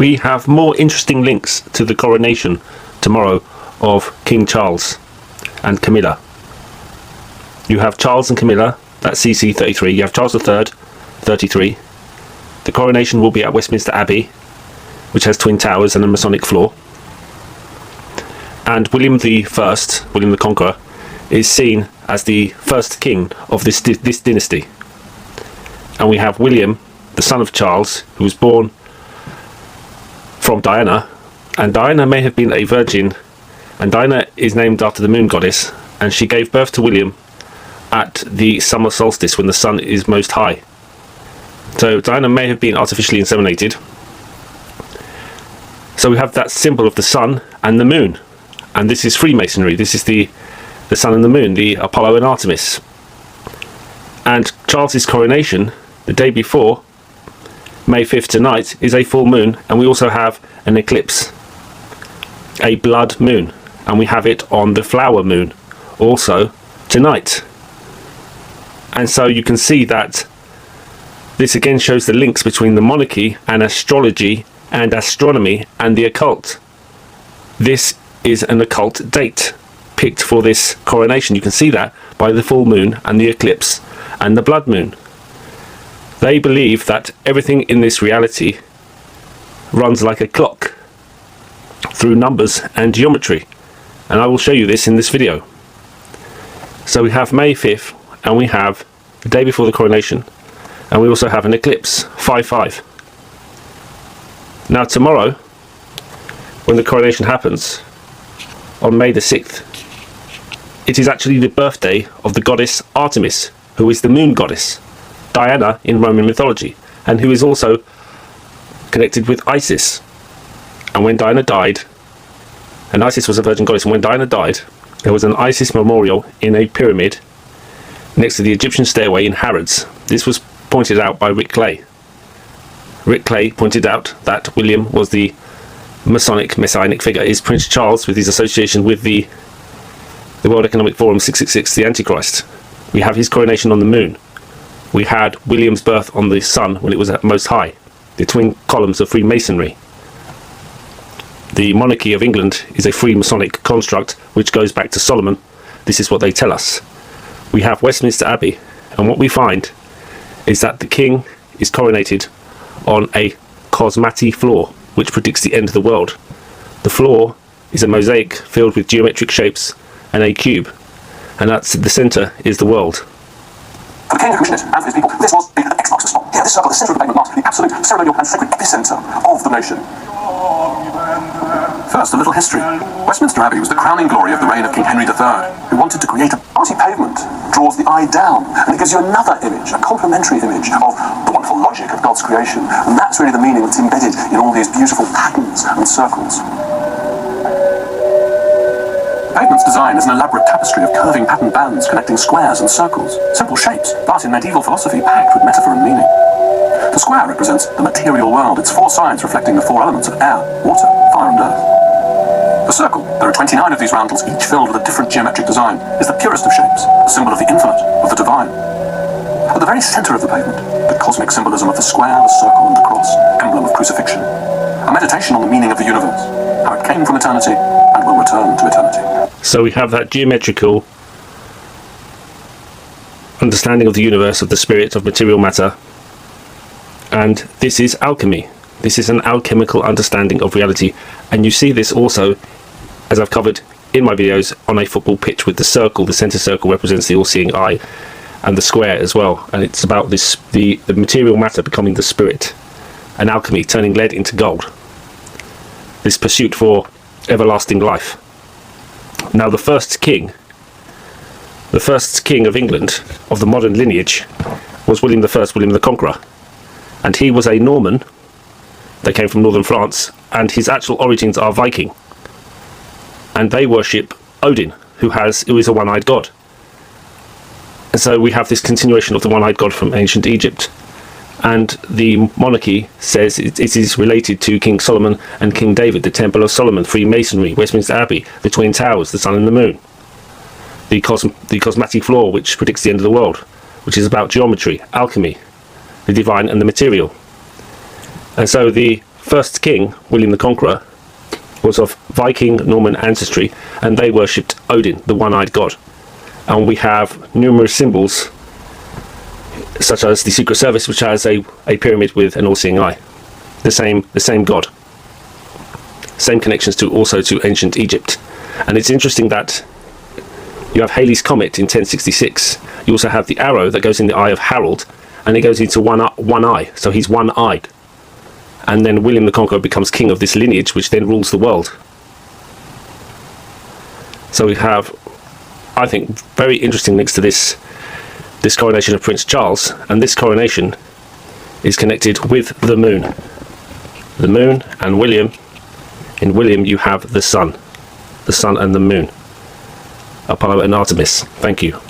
we have more interesting links to the coronation tomorrow of King Charles and Camilla. You have Charles and Camilla, that's CC 33. You have Charles III, 33. The coronation will be at Westminster Abbey, which has twin towers and a Masonic floor. And William the First, William the Conqueror, is seen as the first king of this dynasty. And we have William, the son of Charles, who was born from Diana, and Diana may have been a virgin, and Diana is named after the moon goddess, and she gave birth to William at the summer solstice when the sun is most high. So Diana may have been artificially inseminated. So we have that symbol of the sun and the moon, and this is Freemasonry. This is the sun and the moon, the Apollo and Artemis. And Charles's coronation, the day before, May 5th tonight, is a full moon, and we also have an eclipse, a blood moon, and we have it on the flower moon also tonight. And so you can see that this again shows the links between the monarchy and astrology and astronomy and the occult. This is an occult date picked for this coronation. You can see that by the full moon and the eclipse and the blood moon. They believe that everything in this reality runs like a clock through numbers and geometry, and I will show you this in this video. So we have May 5th, and we have the day before the coronation, and we also have an eclipse, 5/5. Now tomorrow, when the coronation happens on May the 6th, it is actually the birthday of the goddess Artemis, who is the moon goddess, Diana in Roman mythology, and who is also connected with Isis. And when Diana died, and Isis was a virgin goddess, and when Diana died, there was an Isis memorial in a pyramid next to the Egyptian stairway in Harrods. This was pointed out by Rick Clay. Rick Clay pointed out that William was the Masonic messianic figure, is Prince Charles with his association with the World Economic Forum 666, the Antichrist. We have his coronation on the moon. We had William's birth on the sun when it was at most high, the twin columns of Freemasonry. The monarchy of England is a Freemasonic construct which goes back to Solomon. This is what they tell us. We have Westminster Abbey, and what we find is that the king is coronated on a Cosmati floor, which predicts the end of the world. The floor is a mosaic filled with geometric shapes and a cube, and that's the centre is the world. For the king who commissioned it, and for his people, this was the X marks the spot. Here, this circle, the centre of the pavement, marks the absolute ceremonial and sacred epicentre of the nation. First, a little history. Westminster Abbey was the crowning glory of the reign of King Henry III, who wanted to create a party pavement, draws the eye down, and it gives you another image, a complementary image of the wonderful logic of God's creation. And that's really the meaning that's embedded in all these beautiful patterns and circles. The pavement's design is an elaborate tapestry of curving patterned bands connecting squares and circles, simple shapes, but in medieval philosophy packed with metaphor and meaning. The square represents the material world, its four sides reflecting the four elements of air, water, fire and earth. The circle, there are 29 of these roundels, each filled with a different geometric design, is the purest of shapes, a symbol of the infinite, of the divine. At the very centre of the pavement, the cosmic symbolism of the square, the circle and the cross, emblem of crucifixion. A meditation on the meaning of the universe, how it came from eternity and will return to eternity. So we have that geometrical understanding of the universe, of the spirit, of material matter, and this is alchemy. This is an alchemical understanding of reality, and you see this also, as I've covered in my videos, on a football pitch with the circle. The centre circle represents the all-seeing eye, and the square as well, and it's about this the material matter becoming the spirit, and alchemy turning lead into gold, this pursuit for everlasting life. Now the first king of England of the modern lineage was William I, William the Conqueror, and he was a Norman. They came from northern France, and his actual origins are Viking, and they worship Odin, who is a one-eyed god. And so we have this continuation of the one-eyed god from ancient Egypt, and the monarchy says it is related to King Solomon and King David, the Temple of Solomon, Freemasonry, Westminster Abbey, the Twin Towers, the sun and the moon, the Cosmati floor, which predicts the end of the world, which is about geometry, alchemy, the divine and the material. And so the first king, William the Conqueror, was of Viking Norman ancestry, and they worshipped Odin, the one-eyed god. And we have numerous symbols, such as the Secret Service, which has a pyramid with an all-seeing eye. The same god. Same connections to ancient Egypt. And it's interesting that you have Halley's Comet in 1066. You also have the arrow that goes in the eye of Harold, and it goes into one eye, so he's one-eyed. And then William the Conqueror becomes king of this lineage, which then rules the world. So we have, I think, very interesting links to this coronation of Prince Charles, and this coronation is connected with the moon. The moon and William. In William you have the sun and the moon. Apollo and Artemis. Thank you.